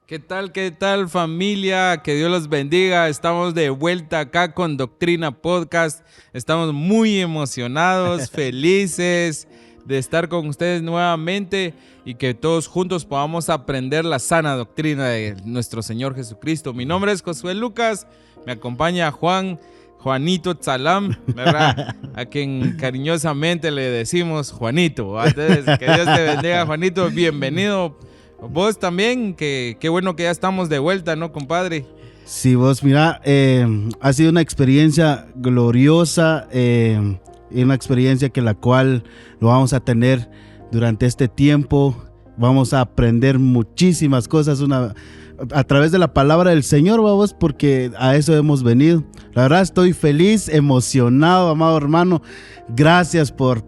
Qué tal familia? Que Dios los bendiga. Estamos de vuelta acá con Doctrina Podcast. Estamos muy emocionados, felices de estar con ustedes nuevamente y que todos juntos podamos aprender la sana doctrina de nuestro Señor Jesucristo. Mi nombre es Josué Lucas, me acompaña Juanito Tsalam, ¿verdad? A quien cariñosamente le decimos Juanito. Entonces, que Dios te bendiga, Juanito. Bienvenido. Vos también, qué bueno que ya estamos de vuelta, ¿no, compadre? Sí, vos, mira, ha sido una experiencia gloriosa, y una experiencia que la cual lo vamos a tener durante este tiempo. Vamos a aprender muchísimas cosas a través de la palabra del Señor, vamos, porque a eso hemos venido. La verdad estoy feliz, emocionado, amado hermano. Gracias por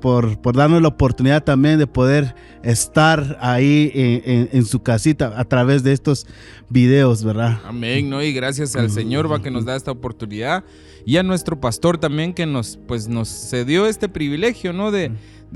darnos la oportunidad también de poder estar ahí en su casita a través de estos videos, ¿verdad? Amén, ¿no? Y gracias al Señor que nos da esta oportunidad, y a nuestro pastor también que nos cedió este privilegio, ¿no? De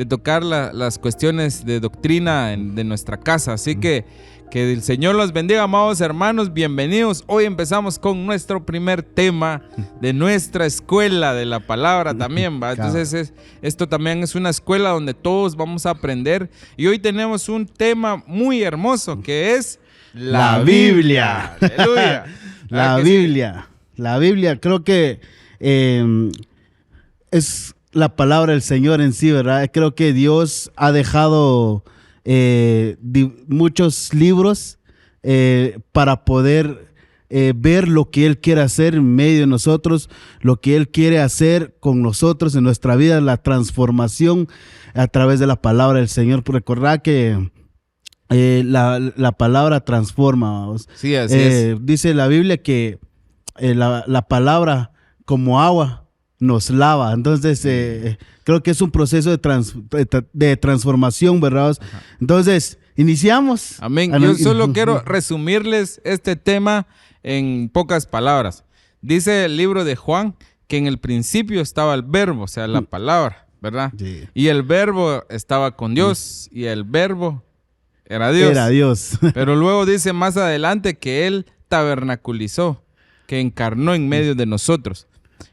tocar las cuestiones de doctrina de nuestra casa. Así que el Señor los bendiga, amados hermanos, bienvenidos. Hoy empezamos con nuestro primer tema de nuestra escuela de la palabra también, ¿va? Entonces esto también es una escuela donde todos vamos a aprender, y hoy tenemos un tema muy hermoso que es la Biblia. Aleluya. La Biblia. Sí. La Biblia creo que es la palabra del Señor en sí, ¿verdad? Creo que Dios ha dejado muchos libros para poder ver lo que Él quiere hacer en medio de nosotros, lo que Él quiere hacer con nosotros en nuestra vida, la transformación a través de la palabra del Señor. Recordad que la palabra transforma, vamos. Sí, así es. Dice la Biblia que la palabra como agua nos lava. Entonces creo que es un proceso de transformación, ¿verdad? Ajá. Entonces iniciamos. Amén. Yo solo quiero resumirles este tema en pocas palabras. Dice el libro de Juan que en el principio estaba el verbo, o sea, la palabra, ¿verdad? Sí. Y el verbo estaba con Dios, y el verbo era Dios. Era Dios. Pero luego dice más adelante que Él tabernaculizó, que encarnó en medio de nosotros.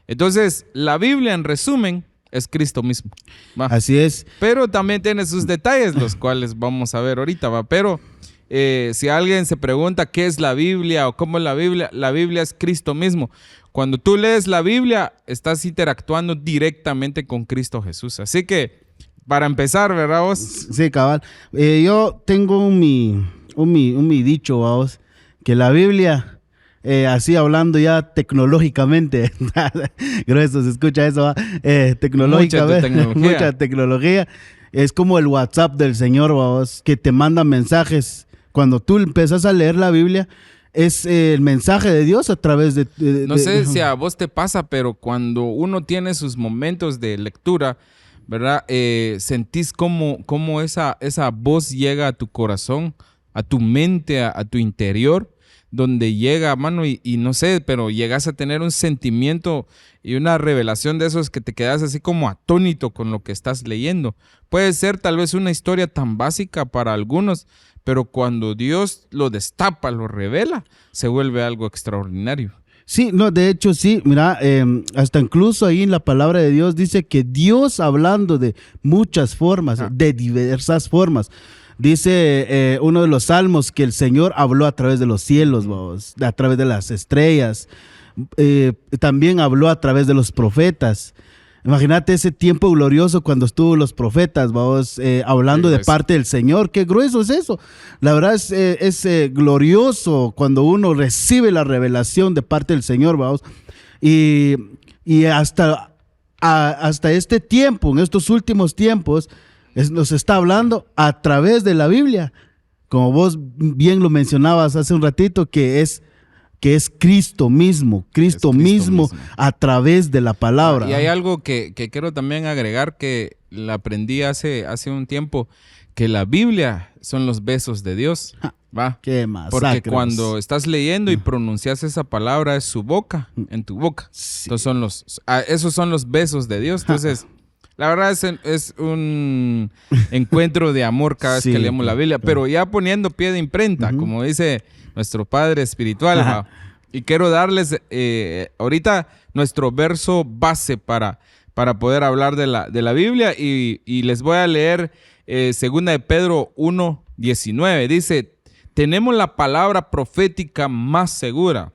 Entonces, la Biblia, en resumen, es Cristo mismo, ¿va? Así es. Pero también tiene sus detalles, los cuales vamos a ver ahorita, ¿va? Pero si alguien se pregunta qué es la Biblia o cómo es la Biblia es Cristo mismo. Cuando tú lees la Biblia, estás interactuando directamente con Cristo Jesús. Así que, para empezar, ¿verdad vos? Sí, cabal. Yo tengo mi dicho, vamos, que la Biblia... así hablando ya tecnológicamente, grueso, se escucha eso, ¿va? Tecnológicamente, mucha tecnología, es como el WhatsApp del Señor, vamos, que te manda mensajes. Cuando tú empezás a leer la Biblia, es el mensaje de Dios a través de... No sé si a vos te pasa, pero cuando uno tiene sus momentos de lectura, ¿verdad? Sentís como esa voz llega a tu corazón, a tu mente, a tu interior, donde llega, mano, y no sé, pero llegas a tener un sentimiento y una revelación de esos que te quedas así como atónito con lo que estás leyendo. Puede ser tal vez una historia tan básica para algunos, pero cuando Dios lo destapa, lo revela, se vuelve algo extraordinario. Sí, no, de hecho sí, mira, hasta incluso ahí en la palabra de Dios dice que Dios, hablando de muchas formas, de diversas formas. Dice uno de los salmos que el Señor habló a través de los cielos, vamos, a través de las estrellas, también habló a través de los profetas. Imagínate ese tiempo glorioso cuando estuvo los profetas, vamos, hablando de parte del Señor. Qué grueso es eso. La verdad es glorioso cuando uno recibe la revelación de parte del Señor, vamos. Y hasta este tiempo, en estos últimos tiempos, nos está hablando a través de la Biblia, como vos bien lo mencionabas hace un ratito, que es Cristo mismo, Cristo mismo a través de la palabra. Y hay algo que quiero también agregar, que la aprendí hace un tiempo, que la Biblia son los besos de Dios, ¿va? Qué más. Porque cuando estás leyendo y pronuncias esa palabra, es su boca, en tu boca. Sí. Entonces esos son los besos de Dios. Entonces, La verdad es un encuentro de amor cada vez Sí, que leemos la Biblia, pero ya poniendo pie de imprenta, como dice nuestro Padre Espiritual. ¿Va? Y quiero darles ahorita nuestro verso base para poder hablar de la Biblia y les voy a leer 2 de Pedro 1:19. Dice, tenemos la palabra profética más segura,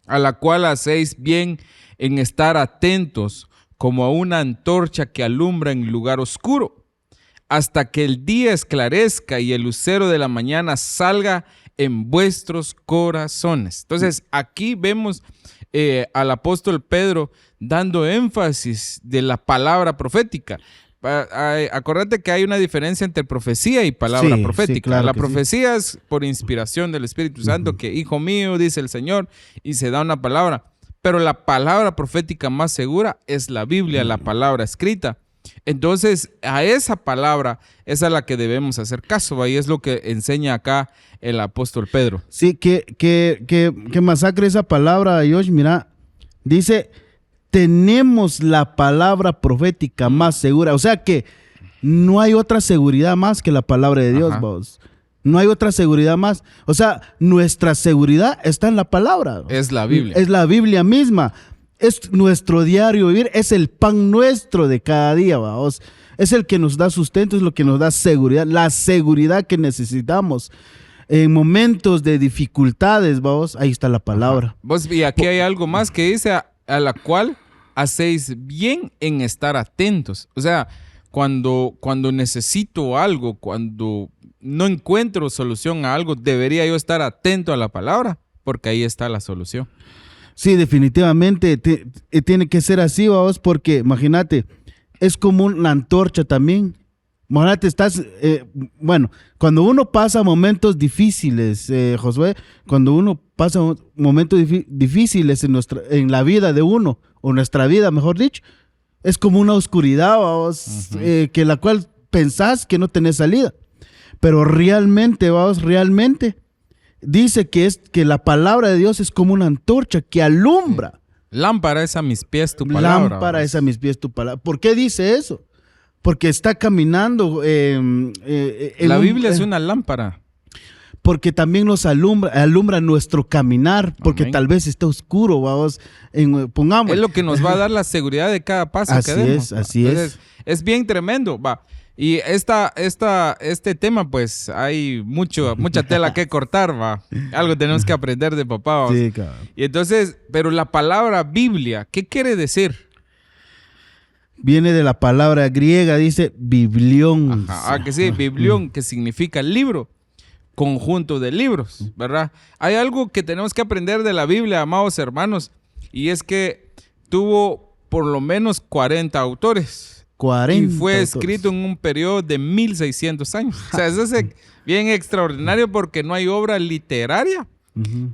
a la cual hacéis bien en estar atentos como a una antorcha que alumbra en lugar oscuro, hasta que el día esclarezca y el lucero de la mañana salga en vuestros corazones. Entonces, aquí vemos al apóstol Pedro dando énfasis de la palabra profética. Acuérdate que hay una diferencia entre profecía y palabra profética. Sí, claro, la profecía es por inspiración del Espíritu Santo, que hijo mío, dice el Señor, y se da una palabra. Pero la palabra profética más segura es la Biblia, la palabra escrita. Entonces, a esa palabra es a la que debemos hacer caso, y es lo que enseña acá el apóstol Pedro. Sí, que masacre esa palabra, Josh. Mira, dice, tenemos la palabra profética más segura. O sea que no hay otra seguridad más que la palabra de Dios, vos. No hay otra seguridad más. O sea, nuestra seguridad está en la palabra. Es la Biblia. Es la Biblia misma. Es nuestro diario vivir. Es el pan nuestro de cada día, vamos. Es el que nos da sustento, es lo que nos da seguridad. La seguridad que necesitamos. En momentos de dificultades, vamos, ahí está la palabra. Vos, y aquí hay algo más que dice a la cual hacéis bien en estar atentos. O sea, cuando necesito algo, cuando no encuentro solución a algo, debería yo estar atento a la palabra, porque ahí está la solución. Sí, definitivamente tiene que ser así, vamos, porque imagínate, es como una antorcha también. Imagínate, cuando uno pasa momentos difíciles, Josué, cuando uno pasa momentos difíciles en la vida de uno, o nuestra vida, mejor dicho, es como una oscuridad, vamos, que la cual pensás que no tenés salida. Pero realmente, dice que la palabra de Dios es como una antorcha que alumbra. Lámpara es a mis pies tu palabra. Lámpara es a mis pies tu palabra. ¿Por qué dice eso? Porque está caminando. La Biblia es una lámpara. Porque también nos alumbra nuestro caminar, porque tal vez está oscuro, vamos, pongamos. Es lo que nos va a dar la seguridad de cada paso que demos. Así es. Es bien tremendo, va. Y este tema, pues, hay mucha tela que cortar, va. Algo tenemos que aprender de papá, vamos. Sí, cabrón. Y entonces, pero la palabra Biblia, ¿qué quiere decir? Viene de la palabra griega, dice biblión. Que sí, biblión, que significa libro, conjunto de libros, ¿verdad? Hay algo que tenemos que aprender de la Biblia, amados hermanos, y es que tuvo por lo menos 40 autores. 40 y fue autores. escrito en un periodo de 1600 años. O sea, eso es bien extraordinario porque no hay obra literaria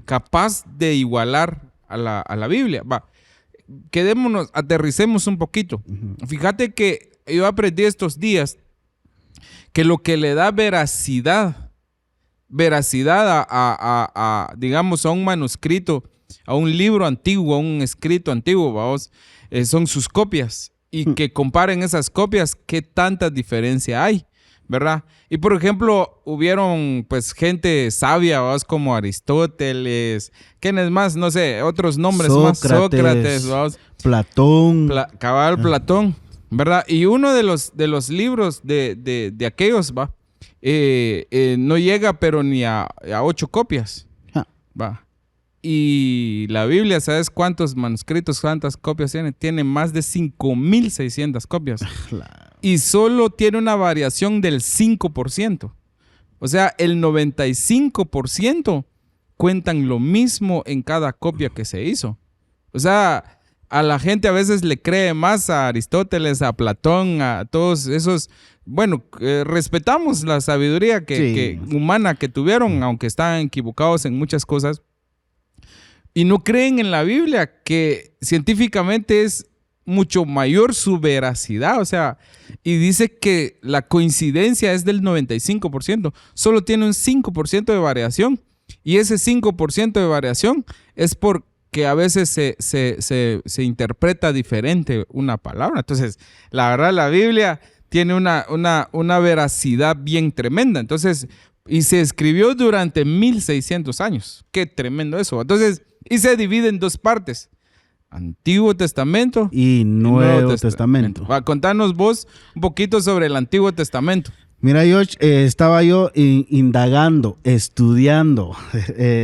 capaz de igualar a la Biblia. Va, aterricemos un poquito. Fíjate que yo aprendí estos días que lo que le da veracidad digamos, a un manuscrito, a un libro antiguo, a un escrito antiguo, vamos, son sus copias. Y que comparen esas copias, qué tanta diferencia hay, ¿verdad? Y por ejemplo, hubieron pues gente sabia, ¿vamos? Como Aristóteles, ¿quiénes más? No sé, otros nombres más. Sócrates, ¿vamos? Platón. Platón, ¿verdad? Y uno de los libros de aquellos, ¿va? No llega pero ni a 8 copias, ¿va? Y la Biblia, ¿sabes cuántos manuscritos, cuántas copias tiene? Tiene más de 5,600 copias. Y solo tiene una variación del 5%. O sea, el 95% cuentan lo mismo en cada copia que se hizo. O sea, a la gente a veces le cree más a Aristóteles, a Platón, a todos esos. Bueno, respetamos la sabiduría humana que tuvieron, aunque están equivocados en muchas cosas. Y no creen en la Biblia, que científicamente es mucho mayor su veracidad. O sea, y dice que la coincidencia es del 95%. Solo tiene un 5% de variación. Y ese 5% de variación es por que a veces se interpreta diferente una palabra. Entonces, la verdad, la Biblia tiene una veracidad bien tremenda. Entonces, y se escribió durante 1600 años. Qué tremendo eso. Entonces, y se divide en dos partes. Antiguo Testamento y Nuevo Testamento. Va, contanos vos un poquito sobre el Antiguo Testamento. Mira, Josh, estaba yo indagando, estudiando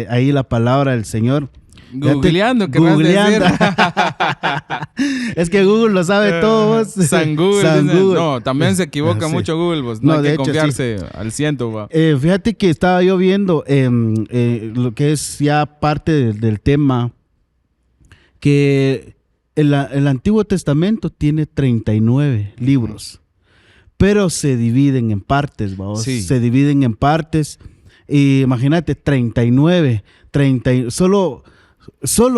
ahí la palabra del Señor. Googleando, googleando. Es que Google lo sabe todo, vos. San Google. San Google. No, también se equivoca mucho Google, vos. No hay que confiarse al ciento, va. Fíjate que estaba yo viendo lo que es ya parte del tema, que el Antiguo Testamento tiene 39 libros, pero se dividen en partes, vamos. Sí. Se dividen en partes. Y imagínate, 39, solo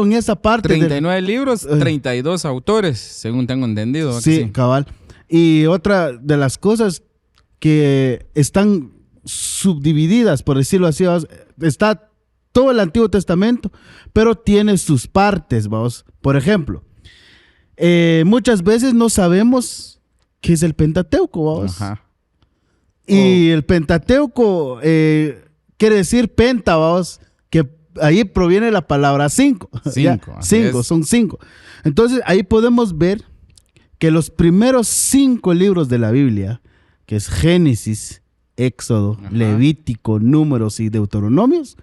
en esa parte. 39 libros, 32 autores, según tengo entendido. Sí, cabal. Y otra de las cosas que están subdivididas, por decirlo así, está todo el Antiguo Testamento, pero tiene sus partes, vamos. Por ejemplo, muchas veces no sabemos qué es el Pentateuco, vamos. Ajá. Y el Pentateuco quiere decir penta, vamos, que ahí proviene la palabra 5. Son 5. Entonces, ahí podemos ver que los primeros 5 libros de la Biblia, que es Génesis, Éxodo, Levítico, Números y Deuteronomios.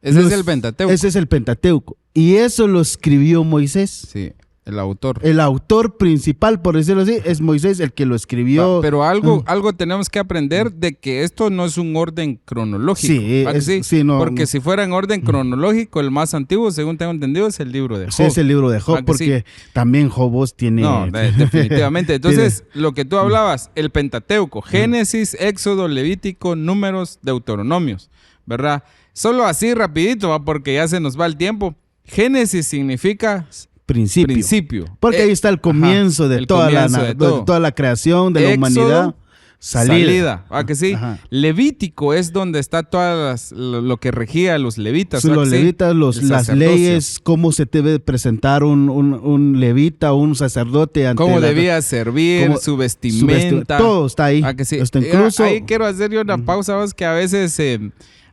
Ese es el Pentateuco. Ese es el Pentateuco. Y eso lo escribió Moisés. Sí, el autor. El autor principal, por decirlo así, es Moisés el que lo escribió. Pero algo tenemos que aprender de que esto no es un orden cronológico. Sí, no, porque si fuera en orden cronológico, el más antiguo, según tengo entendido, es el libro de Job. Sí, es el libro de Job, porque también Job tiene... No, definitivamente. Entonces, lo que tú hablabas, el Pentateuco, Génesis, Éxodo, Levítico, Números, Deuteronomios, ¿verdad? Solo así rapidito, ¿va? Porque ya se nos va el tiempo. Génesis significa principio. Porque ahí está el comienzo de toda la creación de la humanidad. Salida. ¿Ah, que sí? Ajá. Levítico es donde está lo que regía a los levitas. Los levitas, las leyes, cómo se debe presentar un levita o un sacerdote ante cómo debía servir, su vestimenta. Todo está ahí. ¿Ah, que sí? Está incluso... Ahí quiero hacer yo una pausa, ¿ves? Que a veces...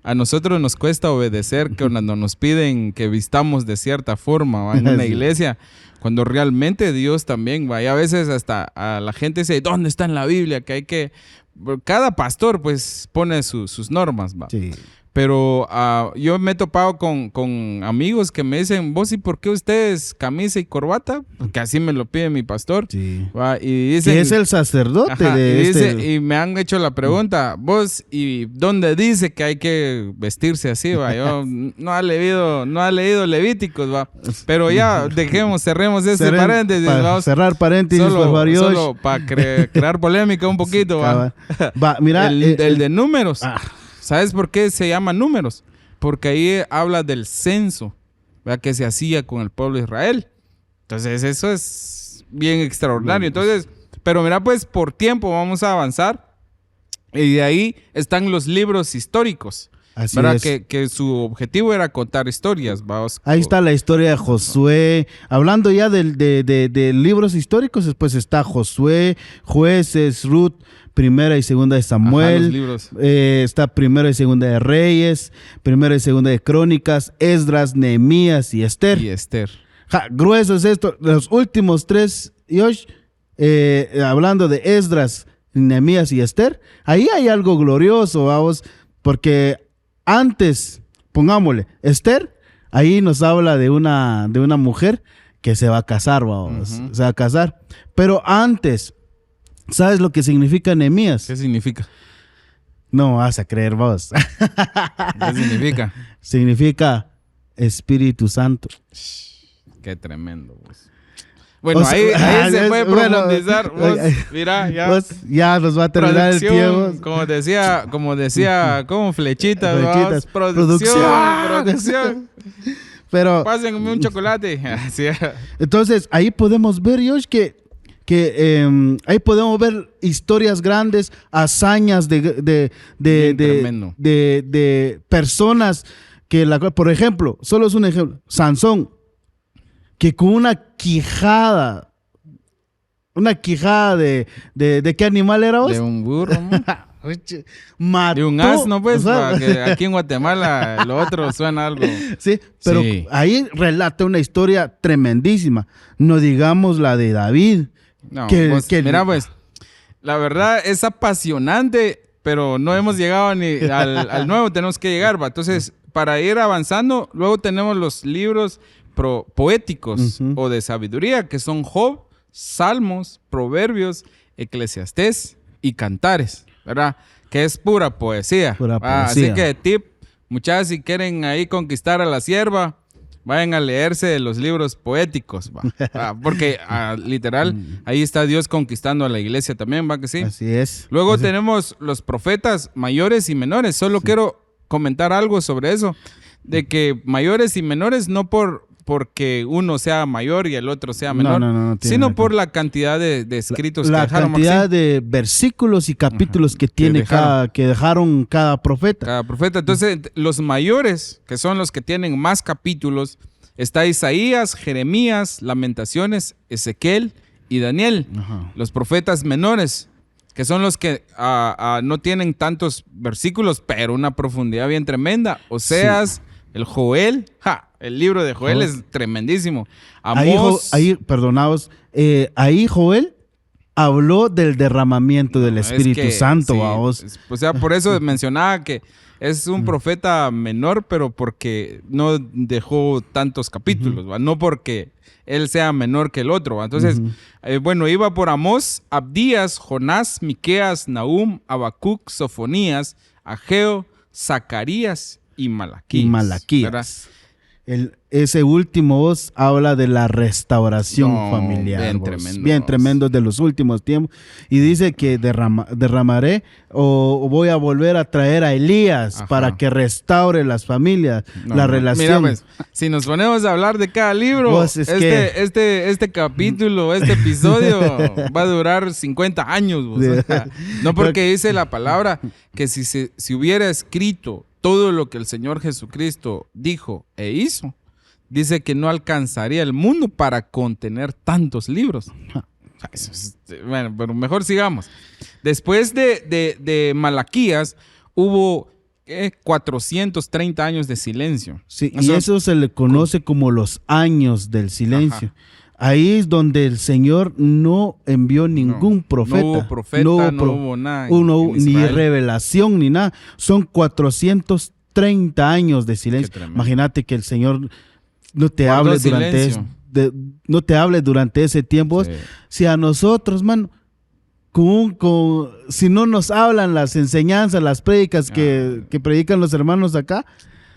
a nosotros nos cuesta obedecer que cuando nos piden que vistamos de cierta forma, ¿va? En una iglesia, cuando realmente Dios también va. Y a veces hasta a la gente dice, ¿dónde está en la Biblia? Que hay que... Cada pastor pues pone sus normas, ¿va? Sí. Pero yo me he topado con amigos que me dicen, vos, ¿y por qué ustedes camisa y corbata? Porque así me lo pide mi pastor. Sí. ¿Va? Y dicen, que es el sacerdote y me han hecho la pregunta, vos, ¿y dónde dice que hay que vestirse así? ¿Va? Yo no ha leído Levíticos, ¿va? Pero ya cerremos ese paréntesis. Cerrar paréntesis, solo para crear polémica un poquito. ¿Va? Mira, el de Números. ¿Sabes por qué se llama Números? Porque ahí habla del censo, ¿verdad? Que se hacía con el pueblo de Israel. Entonces, eso es bien extraordinario. Entonces, pero mira, pues por tiempo vamos a avanzar. Y de ahí están los libros históricos. Así ¿verdad? Es. Que su objetivo era contar historias. Ahí está la historia de Josué. Hablando ya de libros históricos, después está Josué, Jueces, Ruth, Primera y Segunda de Samuel. Los libros. Está Primera y Segunda de Reyes, Primera y Segunda de Crónicas, Esdras, Nehemías y Esther. Grueso es esto. Los últimos 3, Josh, hablando de Esdras, Nehemías y Esther, ahí hay algo glorioso, vamos, porque antes, pongámosle, Esther, ahí nos habla de una mujer que se va a casar, vamos, se va a casar. Pero antes, ¿sabes lo que significa Nehemías? ¿Qué significa? No vas a creer vos. ¿Qué significa? Significa Espíritu Santo. Qué tremendo, vos. Bueno, ahí se puede profundizar. Vos, mira, ya nos va a terminar el tiempo. Como decía, como flechitas. Producción. Pero, pásenme un chocolate. Entonces, ahí podemos ver, Josh, que ahí podemos ver historias grandes, hazañas de personas por ejemplo, solo es un ejemplo, Sansón, que con una quijada de ¿qué animal era vos? De un burro, ¿no? Mató, De un asno, pues, o sea, que aquí en Guatemala lo otro suena algo. sí, pero Sí. ahí relata una historia tremendísima. No digamos la de David. No, Que- que- mira, pues, la verdad es apasionante, pero no hemos llegado ni al nuevo, tenemos que llegar, ¿va? Entonces, para ir avanzando, luego tenemos los libros poéticos Ujú. o de sabiduría, que son Job, Salmos, Proverbios, Eclesiastés y Cantares, ¿verdad? Que es pura poesía. Pura ¿va? poesía. Así que tip, muchachas, si quieren ahí conquistar a la sierva, vayan a leerse los libros poéticos, ¿va? Porque literal, ahí está Dios conquistando a la iglesia también, ¿va que sí? Así es. Luego tenemos los profetas mayores y menores. Solo quiero comentar algo sobre eso, de que mayores y menores no porque uno sea mayor y el otro sea menor, no tiene sino nada que por la cantidad de escritos que La dejaron cantidad Maxim, de versículos y capítulos que tiene dejaron. que dejaron cada profeta. cada profeta. Entonces, los mayores, que son los que tienen más capítulos, está Isaías, Jeremías, Lamentaciones, Ezequiel y Daniel. Ajá. Los profetas menores, que son los que no tienen tantos versículos, pero una profundidad bien tremenda. Oseas, el Joel, el libro de Joel es tremendísimo. Amós, Perdonaos, ahí Joel habló del derramamiento del es Espíritu que, Santo, sí, vaos. o sea, por eso mencionaba que es un profeta menor, pero porque no dejó tantos capítulos, ¿va? No porque él sea menor que el otro, ¿va? Entonces, bueno, iba por Amós, Abdías, Jonás, Miqueas, Nahum, Habacuc, Sofonías, Ageo, Zacarías y Malaquías. Y Malaquías. ¿verdad? Ese último voz habla de la restauración No, familiar. bien vos. tremendo, Bien vos. tremendo de los últimos tiempos. Y dice que derramaré o voy a volver a traer a Elías Ajá. para que restaure las familias, No, la no. relación. Mira, pues, si nos ponemos a hablar de cada libro, Pues, es este capítulo, este episodio va a durar 50 años. Pues. O sea, no porque dice la palabra que si hubiera escrito todo lo que el Señor Jesucristo dijo e hizo, dice que no alcanzaría el mundo para contener tantos libros. O sea, bueno, pero mejor sigamos. Después de Malaquías hubo 430 años de silencio. Sí, y eso se le conoce como los años del silencio. Ajá. Ahí es donde el Señor no envió ningún profeta. No hubo profeta, no hubo nada en ni Israel. revelación, ni nada. Son 430 años de silencio. Qué tremendo. Imagínate que el Señor no te Guardó hable durante silencio. no te hable durante ese tiempo. Sí. Si a nosotros, mano, si no nos hablan las enseñanzas, las prédicas que predican los hermanos acá,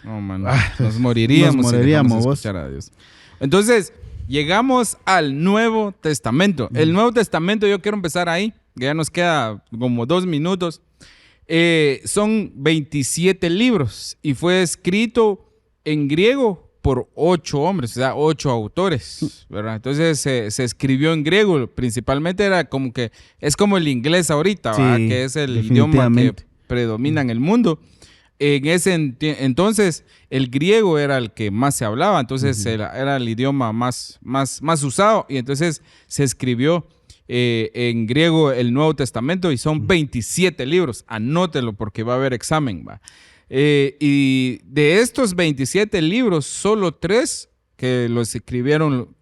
No, mano, nos moriríamos, nos si moriríamos, dejamos de vos. escuchar a Dios. Entonces, llegamos al Nuevo Testamento. El Nuevo Testamento, yo quiero empezar ahí, que ya nos queda como 2 minutos. Son 27 libros y fue escrito en griego por 8 hombres, o sea, 8 autores, ¿verdad? Entonces se escribió en griego, principalmente era como que, es como el inglés ahorita, ¿verdad? Sí, Que es el idioma que definitivamente. predomina en el mundo. En ese entonces, el griego era el que más se hablaba, entonces era el idioma más usado, y entonces se escribió en griego el Nuevo Testamento y son 27 libros. Anótelo porque va a haber examen, ¿va? Y de estos 27 libros, solo 3 que los escribieron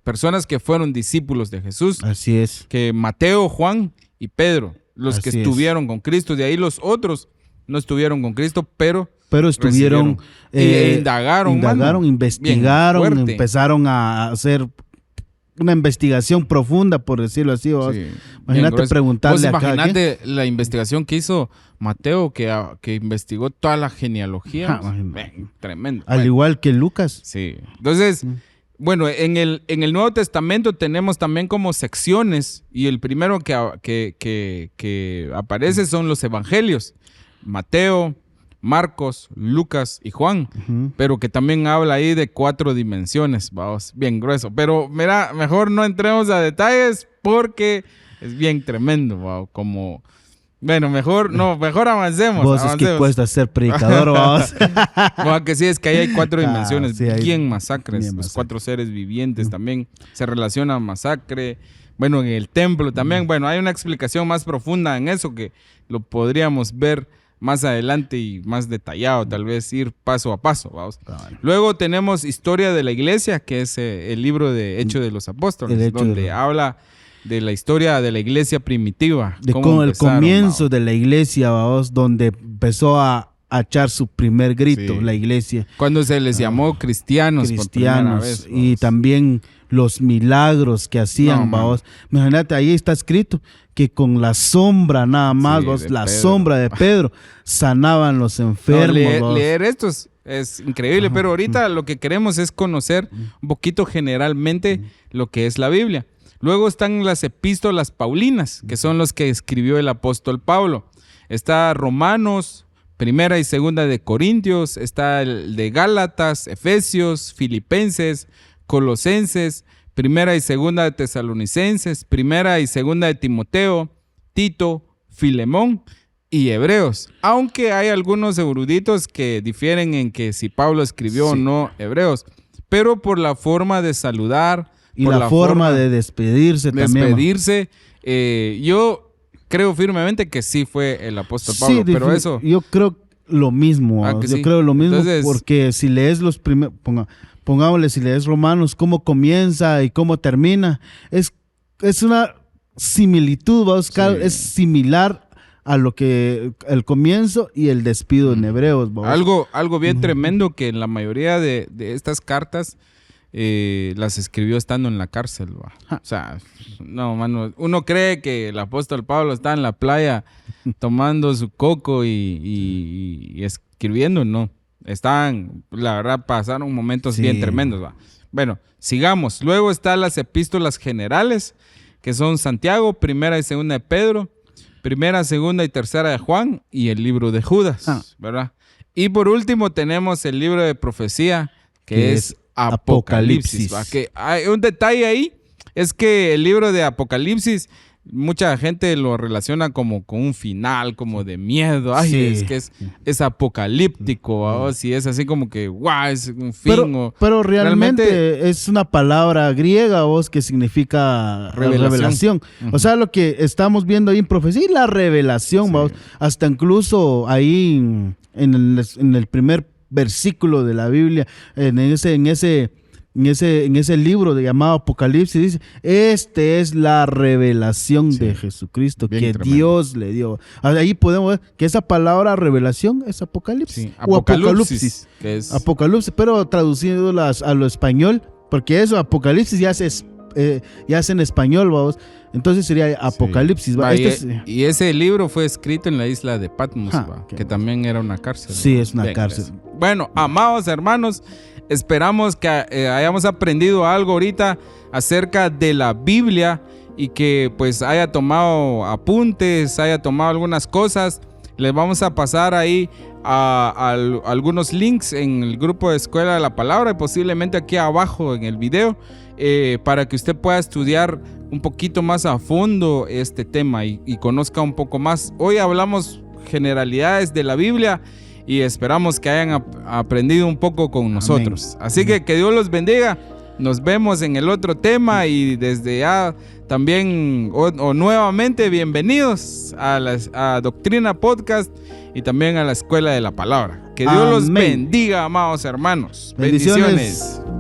personas que fueron discípulos de Jesús, así es. que Mateo, Juan y Pedro, los que Así es. estuvieron con Cristo. De ahí los otros no estuvieron con Cristo, pero Estuvieron, indagaron, mano. investigaron, Bien fuerte. empezaron a hacer una investigación profunda, por decirlo así. ¿vos? Sí, bien Imagínate grueso. preguntarle a Vos cada quien. imagínate la investigación que hizo Mateo, que investigó toda la genealogía. Ja, imagínate. Bien, tremendo. Al Bueno, igual que Lucas. sí. Entonces, bueno, en el Nuevo Testamento tenemos también como secciones, y el primero que aparece son los evangelios. Mateo, Marcos, Lucas y Juan, pero que también habla ahí de 4 dimensiones, vamos, bien grueso. Pero mira, mejor no entremos a detalles porque es bien tremendo, como Bueno, mejor avancemos. Vos es que cuesta ser predicador, vamos. Bueno, que sí, es que ahí hay 4 dimensiones, sí, hay bien masacres. bien Los masacre. 4 seres vivientes también se relacionan a masacre. Bueno, en el templo también. Bueno, hay una explicación más profunda en eso que lo podríamos ver más adelante y más detallado, tal vez ir paso a paso. Vamos. Luego tenemos Historia de la Iglesia, que es el libro de Hechos de los Apóstoles, donde habla de la historia de la iglesia primitiva. De cómo el comienzo de la iglesia, vamos, donde empezó a echar su primer grito, Sí. la iglesia. Cuando se les llamó cristianos por primera vez, y vamos. también los milagros que hacían, No, vamos. Imagínate, ahí está escrito que con la sombra nada más, Sí, vos, de la Pedro. sombra de Pedro, sanaban los No, enfermos. vos. leer esto es increíble, pero ahorita lo que queremos es conocer un poquito generalmente lo que es la Biblia. Luego están las epístolas paulinas, que son los que escribió el apóstol Pablo. Está Romanos, Primera y Segunda de Corintios, está el de Gálatas, Efesios, Filipenses, Colosenses, Primera y Segunda de Tesalonicenses, Primera y Segunda de Timoteo, Tito, Filemón y Hebreos. Aunque hay algunos eruditos que difieren en que si Pablo escribió o no Hebreos, pero por la forma de saludar Y por la forma de despedirse también. despedirse, yo creo firmemente que sí fue el apóstol Pablo, Sí, pero eso... yo creo lo mismo. Ah, que yo sí. creo lo mismo. Entonces- porque si lees los primeros, pongámosle, si lees Romanos, cómo comienza y cómo termina, es una similitud, vamos, Sí. es similar a lo que el comienzo y el despido en Hebreos. vamos. Algo bien tremendo que en la mayoría de estas cartas las escribió estando en la cárcel, ¿va? O sea, no, mano, uno cree que el apóstol Pablo está en la playa tomando su coco y escribiendo, no. La verdad, pasaron momentos Sí. bien tremendos, ¿va? Bueno, sigamos. Luego están las epístolas generales, que son Santiago, Primera y Segunda de Pedro, Primera, Segunda y Tercera de Juan y el libro de Judas, ¿verdad? Y por último tenemos el libro de profecía, que es Apocalipsis. ¿va? Que hay un detalle ahí, es que el libro de Apocalipsis, mucha gente lo relaciona como con un final, como de miedo. Ay, Sí. es que es apocalíptico, ¿va? Si es así como que, guau, es un fin. Pero realmente es una palabra griega, vos, que significa revelación. Ujú. O sea, lo que estamos viendo ahí en profecía, la revelación, Sí. vos. Hasta incluso ahí en el primer versículo de la Biblia, en ese libro llamado Apocalipsis, dice, esta es la revelación de Jesucristo Bien que tremendo. Dios le dio. Ahí podemos ver que esa palabra revelación es Apocalipsis. Sí, O Apocalipsis. que es... Apocalipsis, pero traduciéndolas a lo español, porque eso, Apocalipsis ya es en español, vamos. Entonces sería Apocalipsis. Va, ¿va? y ese libro fue escrito en la isla de Patmos, Ah, va, qué que también era una cárcel. Sí, ¿no? es una Bien, cárcel. gracias. Bueno, amados hermanos, esperamos que hayamos aprendido algo ahorita acerca de la Biblia y que pues haya tomado apuntes, haya tomado algunas cosas. Les vamos a pasar ahí a algunos links en el grupo de Escuela de la Palabra y posiblemente aquí abajo en el video para que usted pueda estudiar un poquito más a fondo este tema y conozca un poco más. Hoy hablamos generalidades de la Biblia y esperamos que hayan aprendido un poco con nosotros. Así que Dios los bendiga. Nos vemos en el otro tema y desde ya también o nuevamente bienvenidos a Doctrina Podcast y también a la Escuela de la Palabra. Que Dios los bendiga, amados hermanos. Bendiciones. Bendiciones.